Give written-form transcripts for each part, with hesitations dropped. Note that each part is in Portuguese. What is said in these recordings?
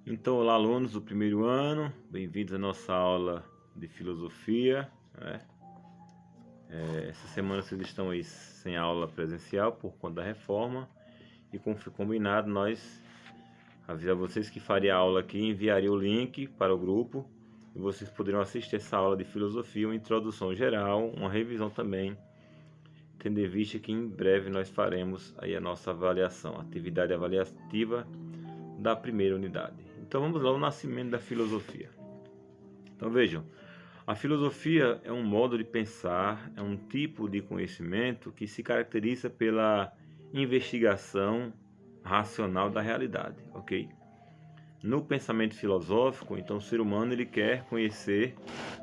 Então, olá alunos do primeiro ano, bem-vindos à nossa aula de filosofia, né? Essa semana vocês estão aí sem aula presencial por conta da reforma e como foi combinado, nós avisamos vocês que faria a aula aqui, enviaria o link para o grupo e vocês poderão assistir essa aula de filosofia, uma introdução geral, uma revisão também, tendo em vista que em breve nós faremos aí a nossa avaliação, atividade avaliativa da primeira unidade. Então vamos lá, o nascimento da filosofia. Então vejam, a filosofia é um modo de pensar, é um tipo de conhecimento que se caracteriza pela investigação racional da realidade, ok? No pensamento filosófico, então o ser humano ele quer conhecer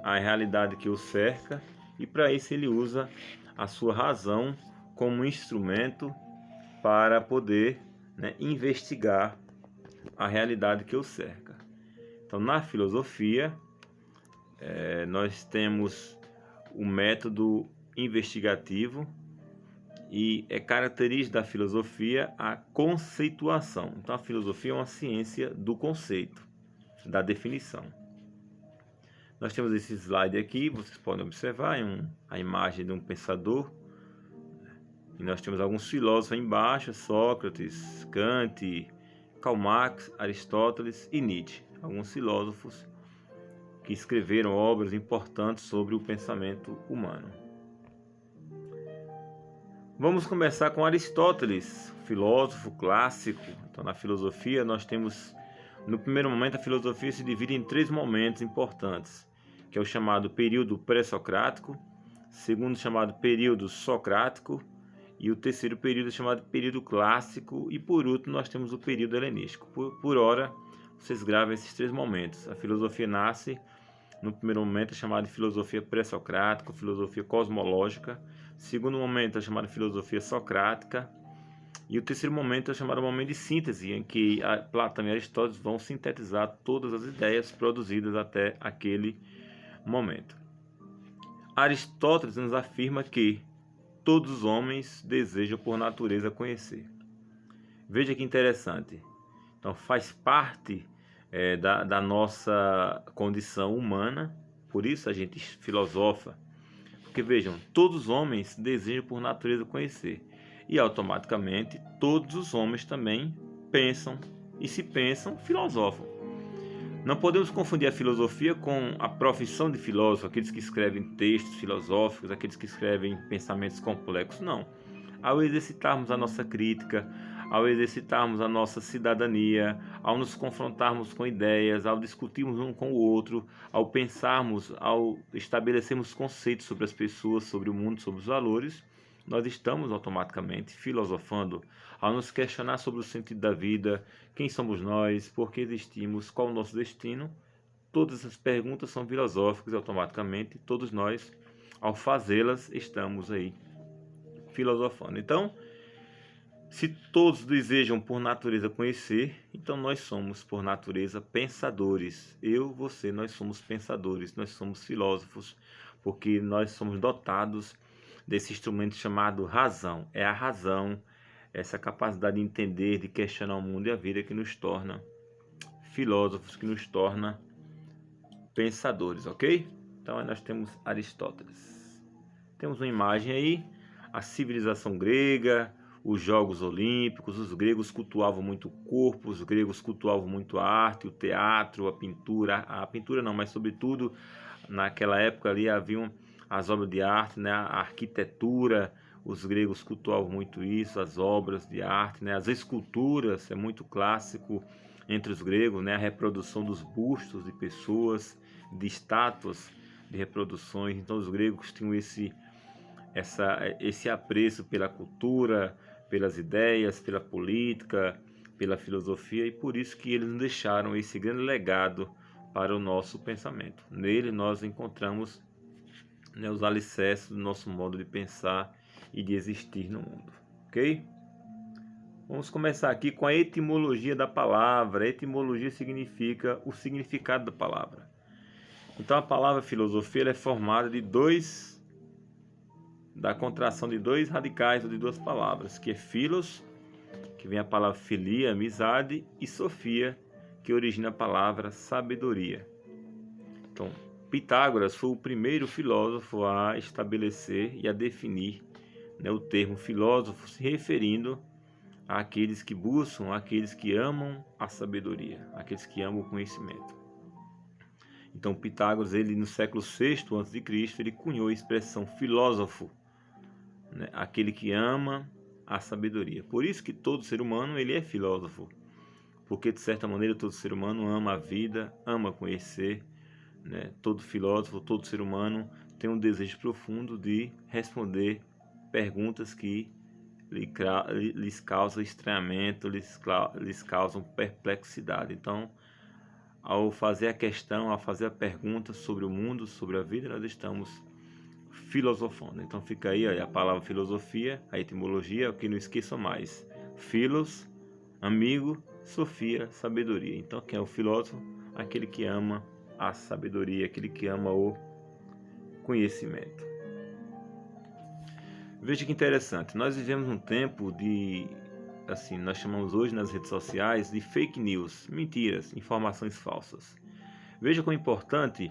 a realidade que o cerca e para isso ele usa a sua razão como instrumento para poder, investigar a realidade que o cerca. Então, na filosofia, nós temos o método investigativo e é característica da filosofia a conceituação. Então, a filosofia é uma ciência do conceito, da definição. Nós temos esse slide aqui, vocês podem observar, a imagem de um pensador. E nós temos alguns filósofos aí embaixo, Sócrates, Kant, Karl Marx, Aristóteles e Nietzsche, alguns filósofos que escreveram obras importantes sobre o pensamento humano. Vamos começar com Aristóteles, filósofo clássico. Então, na filosofia, nós temos, no primeiro momento, a filosofia se divide em 3 momentos importantes, que é o chamado período pré-socrático, segundo chamado período socrático, e o terceiro período é chamado período clássico. E por último nós temos o período helenístico. Por hora, vocês gravam esses 3 momentos. A filosofia nasce, no primeiro momento é chamada de filosofia pré-socrática, filosofia cosmológica. Segundo momento é chamado de filosofia socrática. E o terceiro momento é chamado de momento de síntese, em que Platão e Aristóteles vão sintetizar todas as ideias produzidas até aquele momento. Aristóteles nos afirma que todos os homens desejam por natureza conhecer. Veja que interessante. Então faz parte da nossa condição humana, por isso a gente filosofa. Porque vejam, todos os homens desejam por natureza conhecer. E automaticamente todos os homens também pensam, e se pensam, filosofam. Não podemos confundir a filosofia com a profissão de filósofo, aqueles que escrevem textos filosóficos, aqueles que escrevem pensamentos complexos. Não. Ao exercitarmos a nossa crítica, ao exercitarmos a nossa cidadania, ao nos confrontarmos com ideias, ao discutirmos um com o outro, ao pensarmos, ao estabelecermos conceitos sobre as pessoas, sobre o mundo, sobre os valores, nós estamos automaticamente filosofando. Ao nos questionar sobre o sentido da vida, quem somos nós, por que existimos, qual o nosso destino, todas essas perguntas são filosóficas e automaticamente todos nós, ao fazê-las, estamos aí filosofando. Então, se todos desejam por natureza conhecer, então nós somos por natureza pensadores. Eu, você, nós somos pensadores, nós somos filósofos, porque nós somos dotados desse instrumento chamado razão. É a razão, essa capacidade de entender, de questionar o mundo e a vida que nos torna filósofos, que nos torna pensadores, ok? Então aí nós temos Aristóteles. Temos uma imagem aí, a civilização grega, os Jogos Olímpicos. Os gregos cultuavam muito o corpo, os gregos cultuavam muito a arte, o teatro, a pintura não, mas sobretudo naquela época ali haviam as obras de arte, a arquitetura. Os gregos cultuavam muito isso, as obras de arte, as esculturas, é muito clássico entre os gregos, a reprodução dos bustos de pessoas, de estátuas, de reproduções. Então os gregos tinham esse apreço pela cultura, pelas ideias, pela política, pela filosofia, e por isso que eles nos deixaram esse grande legado para o nosso pensamento. Nele nós encontramos os alicerces do nosso modo de pensar e de existir no mundo, ok? Vamos começar aqui com a etimologia da palavra. A etimologia significa o significado da palavra. Então a palavra filosofia é formada da contração de 2 radicais ou de 2 palavras, que é philos, que vem a palavra filia, amizade, e sofia, que origina a palavra sabedoria. Então, Pitágoras foi o primeiro filósofo a estabelecer e a definir, né, o termo filósofo, se referindo àqueles que buscam, àqueles que amam a sabedoria, àqueles que amam o conhecimento. Então, Pitágoras, ele no século VI a.C., ele cunhou a expressão filósofo, né, aquele que ama a sabedoria. Por isso que todo ser humano ele é filósofo, porque de certa maneira todo ser humano ama a vida, ama conhecer, né? Todo filósofo, todo ser humano tem um desejo profundo de responder perguntas que lhes causam estranhamento, lhes causam perplexidade. Então, ao fazer a questão, ao fazer a pergunta sobre o mundo, sobre a vida, nós estamos filosofando. Então fica aí a palavra filosofia, a etimologia, que não esqueçam mais. Filos, amigo, sofia, sabedoria. Então quem é o filósofo? Aquele que ama a sabedoria, aquele que ama o conhecimento. Veja que interessante, nós vivemos um tempo de, assim, nós chamamos hoje nas redes sociais de fake news, mentiras, informações falsas. Veja quão importante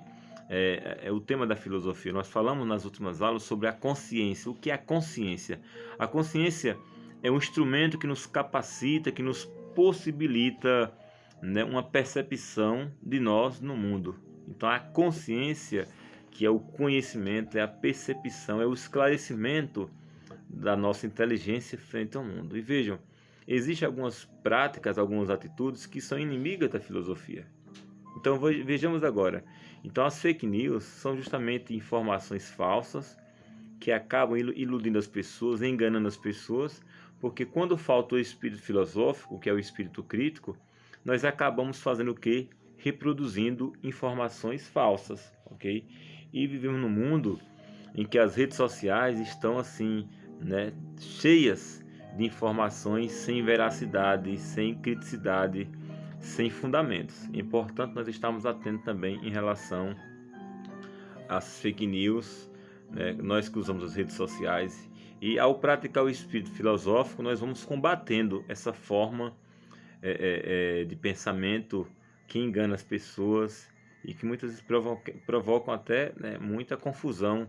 é o tema da filosofia. Nós falamos nas últimas aulas sobre a consciência. O que é a consciência? A consciência é um instrumento que nos capacita, que nos possibilita, né, uma percepção de nós no mundo. Então a consciência, que é o conhecimento, é a percepção, é o esclarecimento da nossa inteligência frente ao mundo. E vejam, existem algumas práticas, algumas atitudes que são inimigas da filosofia. Então vejamos agora. Então as fake news são justamente informações falsas que acabam iludindo as pessoas, enganando as pessoas, porque quando falta o espírito filosófico, que é o espírito crítico, nós acabamos fazendo o quê? Reproduzindo informações falsas, ok? E vivemos num mundo em que as redes sociais estão assim, né, cheias de informações sem veracidade, sem criticidade, sem fundamentos. É importante nós estarmos atentos também em relação às fake news, né? Nós que usamos as redes sociais, e ao praticar o espírito filosófico, nós vamos combatendo essa forma de pensamento que engana as pessoas e que muitas vezes provocam até, né, muita confusão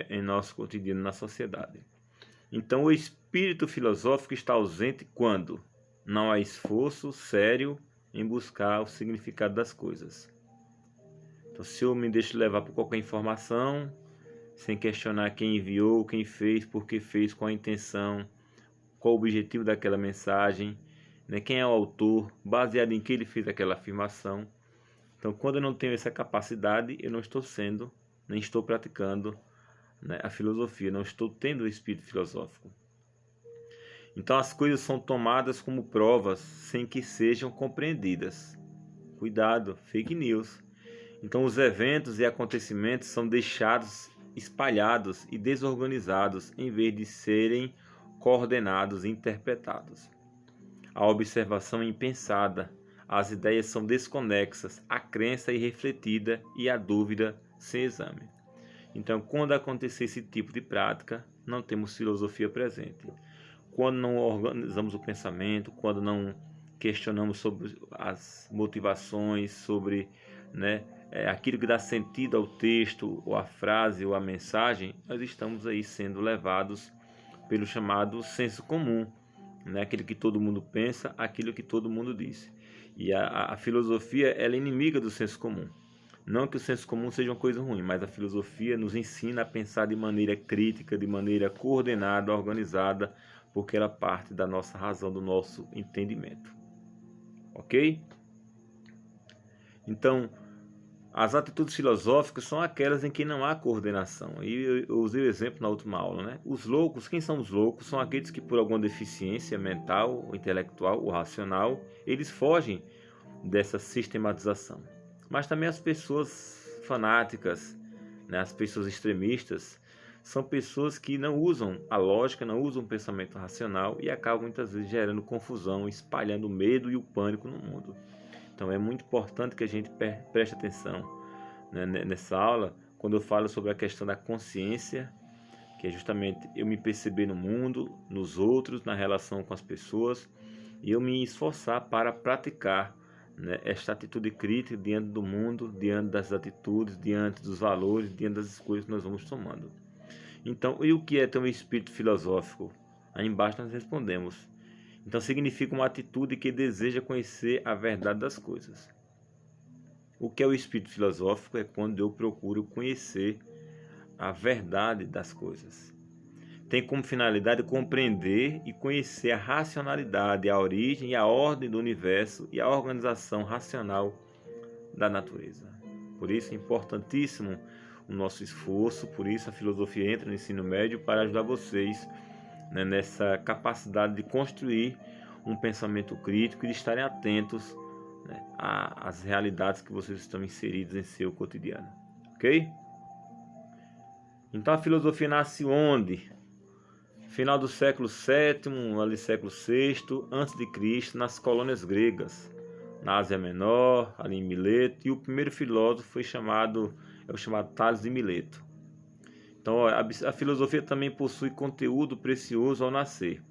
em nosso cotidiano, na sociedade. Então o espírito filosófico está ausente quando não há esforço sério em buscar o significado das coisas. Então, se eu me deixo levar por qualquer informação, sem questionar quem enviou, quem fez, por que fez, qual a intenção, qual o objetivo daquela mensagem, né, quem é o autor, baseado em que ele fez aquela afirmação. Então, quando eu não tenho essa capacidade, eu não estou sendo, nem estou praticando, né, a filosofia, não estou tendo o espírito filosófico. Então as coisas são tomadas como provas sem que sejam compreendidas. Cuidado, fake news. Então os eventos e acontecimentos são deixados espalhados e desorganizados em vez de serem coordenados e interpretados. A observação é impensada, as ideias são desconexas, a crença é irrefletida e a dúvida sem exame. Então, quando acontecer esse tipo de prática, não temos filosofia presente. Quando não organizamos o pensamento, quando não questionamos sobre as motivações, sobre, né, aquilo que dá sentido ao texto, ou à frase, ou à mensagem, nós estamos aí sendo levados pelo chamado senso comum, né, aquilo que todo mundo pensa, aquilo que todo mundo diz. E a filosofia, ela é inimiga do senso comum. Não que o senso comum seja uma coisa ruim, mas a filosofia nos ensina a pensar de maneira crítica, de maneira coordenada, organizada, porque ela parte da nossa razão, do nosso entendimento. Ok? Então, as atitudes filosóficas são aquelas em que não há coordenação. E eu usei o exemplo na última aula, né? Os loucos, quem são os loucos? São aqueles que por alguma deficiência mental, ou intelectual, ou racional, eles fogem dessa sistematização. Mas também as pessoas fanáticas, né, as pessoas extremistas, são pessoas que não usam a lógica, não usam o pensamento racional e acabam muitas vezes gerando confusão, espalhando o medo e o pânico no mundo. Então é muito importante que a gente preste atenção, né, nessa aula, quando eu falo sobre a questão da consciência, que é justamente eu me perceber no mundo, nos outros, na relação com as pessoas, e eu me esforçar para praticar, né, esta atitude crítica diante do mundo, diante das atitudes, diante dos valores, diante das escolhas que nós vamos tomando. Então, e o que é ter um espírito filosófico? Aí embaixo nós respondemos. Então, significa uma atitude que deseja conhecer a verdade das coisas. O que é o espírito filosófico? É quando eu procuro conhecer a verdade das coisas. Tem como finalidade compreender e conhecer a racionalidade, a origem e a ordem do universo e a organização racional da natureza. Por isso é importantíssimo o nosso esforço, por isso a filosofia entra no ensino médio para ajudar vocês, né, nessa capacidade de construir um pensamento crítico e de estarem atentos, né, às realidades que vocês estão inseridos em seu cotidiano. Ok? Então a filosofia nasce onde? Final do século VII, ali século VI, antes de Cristo, nas colônias gregas, na Ásia Menor, ali em Mileto, e o primeiro filósofo foi o chamado Tales de Mileto. Então a filosofia também possui conteúdo precioso ao nascer.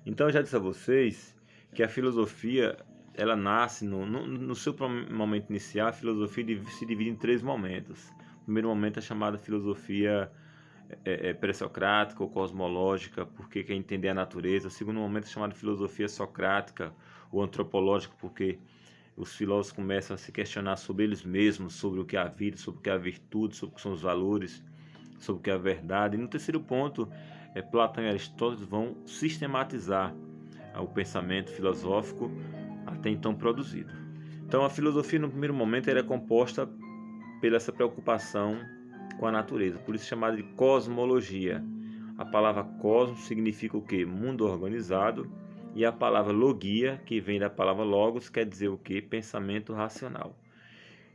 Então eu já disse a vocês que a filosofia, ela nasce no seu momento inicial. A filosofia se divide em 3 momentos. O primeiro momento é chamada filosofia pré-socrática ou cosmológica, porque quer entender a natureza. O segundo momento é chamado filosofia socrática ou antropológica, porque os filósofos começam a se questionar sobre eles mesmos, sobre o que é a vida, sobre o que é a virtude, sobre o que são os valores, sobre o que é a verdade. E no terceiro ponto, Platão e Aristóteles vão sistematizar o pensamento filosófico até então produzido. Então a filosofia no primeiro momento era composta pela essa preocupação com a natureza, por isso chamada de cosmologia. A palavra cosmos significa o quê? Mundo organizado, e a palavra logia, que vem da palavra logos, quer dizer o quê? Pensamento racional.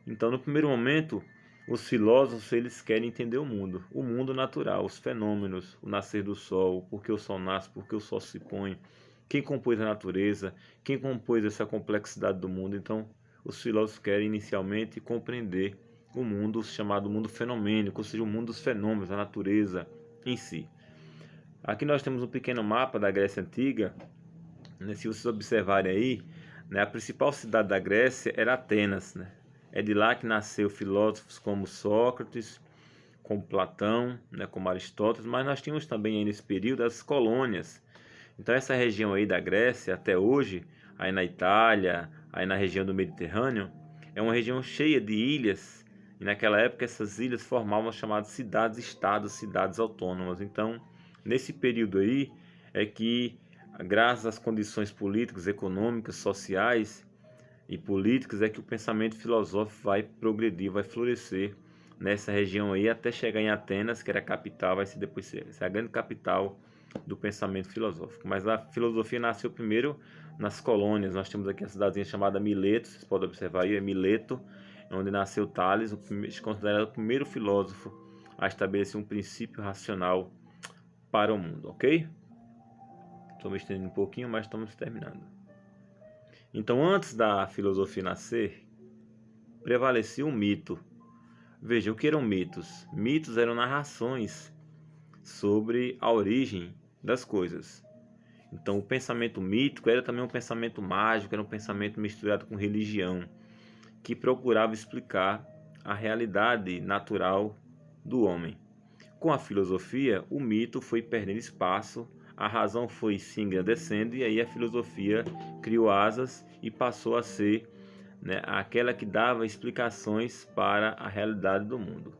Então, no primeiro momento, os filósofos eles querem entender o mundo natural, os fenômenos, o nascer do sol, por que o sol nasce, por que o sol se põe, quem compôs a natureza, quem compôs essa complexidade do mundo. Então, os filósofos querem inicialmente compreender o mundo chamado mundo fenomênico, ou seja, o mundo dos fenômenos, a natureza em si. Aqui nós temos um pequeno mapa da Grécia Antiga, né? Se vocês observarem aí, né, a principal cidade da Grécia era Atenas, né? É de lá que nasceu filósofos como Sócrates, como Platão, né, como Aristóteles, mas nós tínhamos também aí nesse período as colônias. Então essa região aí da Grécia, até hoje, aí na Itália, aí na região do Mediterrâneo, é uma região cheia de ilhas. E naquela época essas ilhas formavam as chamadas cidades-estados, cidades autônomas. Então, nesse período aí, é que, graças às condições políticas, econômicas, sociais e políticas, é que o pensamento filosófico vai progredir, vai florescer nessa região aí, até chegar em Atenas, que era a capital, vai ser depois ser a grande capital do pensamento filosófico. Mas a filosofia nasceu primeiro nas colônias. Nós temos aqui a cidadezinha chamada Mileto, vocês podem observar aí, é Mileto, onde nasceu Tales, considerado o primeiro filósofo a estabelecer um princípio racional para o mundo, ok? Estou me estendendo um pouquinho, mas estamos terminando. Então, antes da filosofia nascer, prevalecia um mito. Veja, o que eram mitos? Mitos eram narrações sobre a origem das coisas. Então, o pensamento mítico era também um pensamento mágico, era um pensamento misturado com religião, que procurava explicar a realidade natural do homem. Com a filosofia, o mito foi perdendo espaço, a razão foi se engrandecendo, e aí a filosofia criou asas e passou a ser, né, aquela que dava explicações para a realidade do mundo.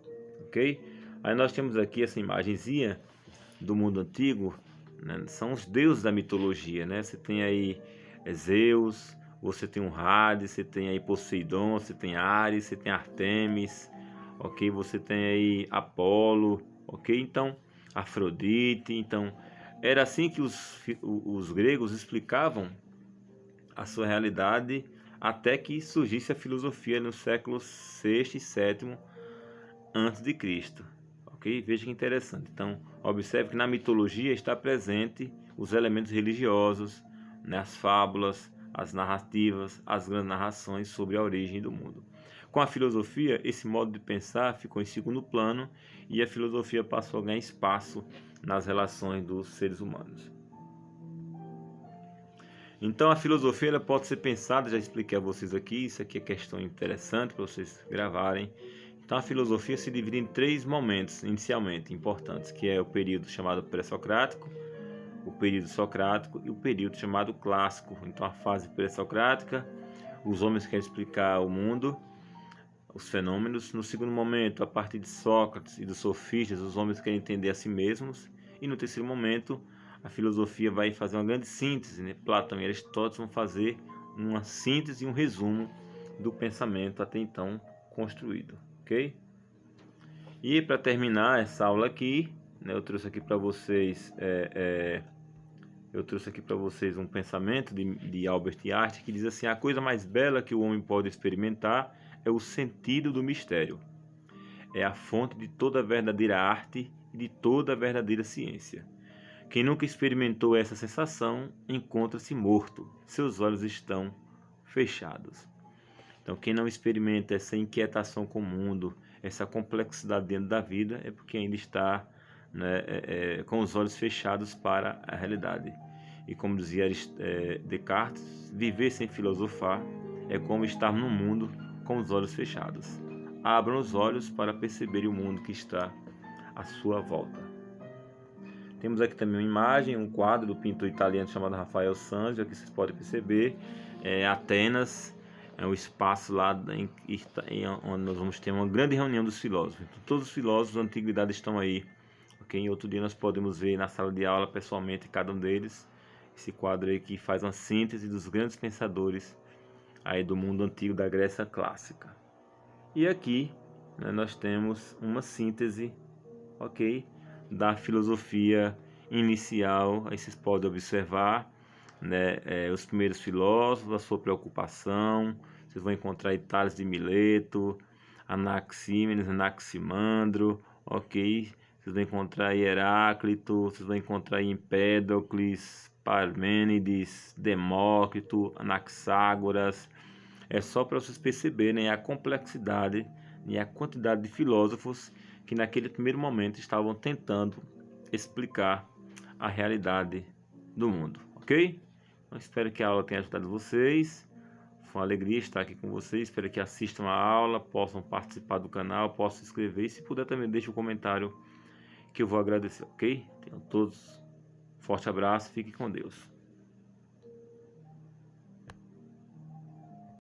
Ok? Aí nós temos aqui essa imagenzinha do mundo antigo, né? São os deuses da mitologia, né? Você tem aí Zeus, você tem o Hades, você tem aí Poseidon, você tem Ares, você tem Artemis, ok? Você tem aí Apolo, ok? Então, Afrodite. Então, era assim que os gregos explicavam a sua realidade, até que surgisse a filosofia no século VI e VII antes de Cristo. Ok? Veja que interessante. Então, observe que na mitologia está presente os elementos religiosos, né, as fábulas, as narrativas, as grandes narrações sobre a origem do mundo. Com a filosofia, esse modo de pensar ficou em segundo plano e a filosofia passou a ganhar espaço nas relações dos seres humanos. Então a filosofia ela pode ser pensada, já expliquei a vocês aqui, isso aqui é questão interessante para vocês gravarem. Então a filosofia se divide em 3 momentos inicialmente importantes, que é o período chamado pré-socrático, o período socrático e o período chamado clássico. Então a fase pré-socrática, os homens querem explicar o mundo, os fenômenos. No segundo momento, a partir de Sócrates e dos sofistas, os homens querem entender a si mesmos. E no terceiro momento, a filosofia vai fazer uma grande síntese, né? Platão e Aristóteles vão fazer uma síntese e um resumo do pensamento até então construído, ok? E para terminar essa aula aqui, né, eu trouxe aqui para vocês um pensamento de Albert Einstein que diz assim: a coisa mais bela que o homem pode experimentar é o sentido do mistério. É a fonte de toda a verdadeira arte e de toda a verdadeira ciência. Quem nunca experimentou essa sensação encontra-se morto. Seus olhos estão fechados. Então, quem não experimenta essa inquietação com o mundo, essa complexidade dentro da vida, é porque ainda está, né, com os olhos fechados para a realidade. E como dizia Descartes, viver sem filosofar é como estar no mundo com os olhos fechados. Abram os olhos para perceber o mundo que está à sua volta. Temos aqui também uma imagem, um quadro do pintor italiano chamado Rafael Sanzio. Aqui vocês podem perceber Atenas, é o espaço lá onde nós vamos ter uma grande reunião dos filósofos. Então, todos os filósofos da antiguidade estão aí. Okay? Em outro dia nós podemos ver na sala de aula pessoalmente cada um deles. Esse quadro aí que faz uma síntese dos grandes pensadores aí do mundo antigo da Grécia clássica. E aqui, né, nós temos uma síntese, ok, da filosofia inicial. Aí vocês podem observar, né, os primeiros filósofos, a sua preocupação. Vocês vão encontrar aí Tales de Mileto, Anaxímenes, Anaximandro, ok? Vocês vão encontrar aí Heráclito, vocês vão encontrar aí Empédocles, Parmênides, Demócrito, Anaxágoras. É só para vocês perceberem a complexidade e a quantidade de filósofos que naquele primeiro momento estavam tentando explicar a realidade do mundo, ok? Então, espero que a aula tenha ajudado vocês. Foi uma alegria estar aqui com vocês. Espero que assistam a aula, possam participar do canal, possam se inscrever. E se puder também deixe um comentário que eu vou agradecer, ok? Tenham todos um forte abraço, fiquem com Deus.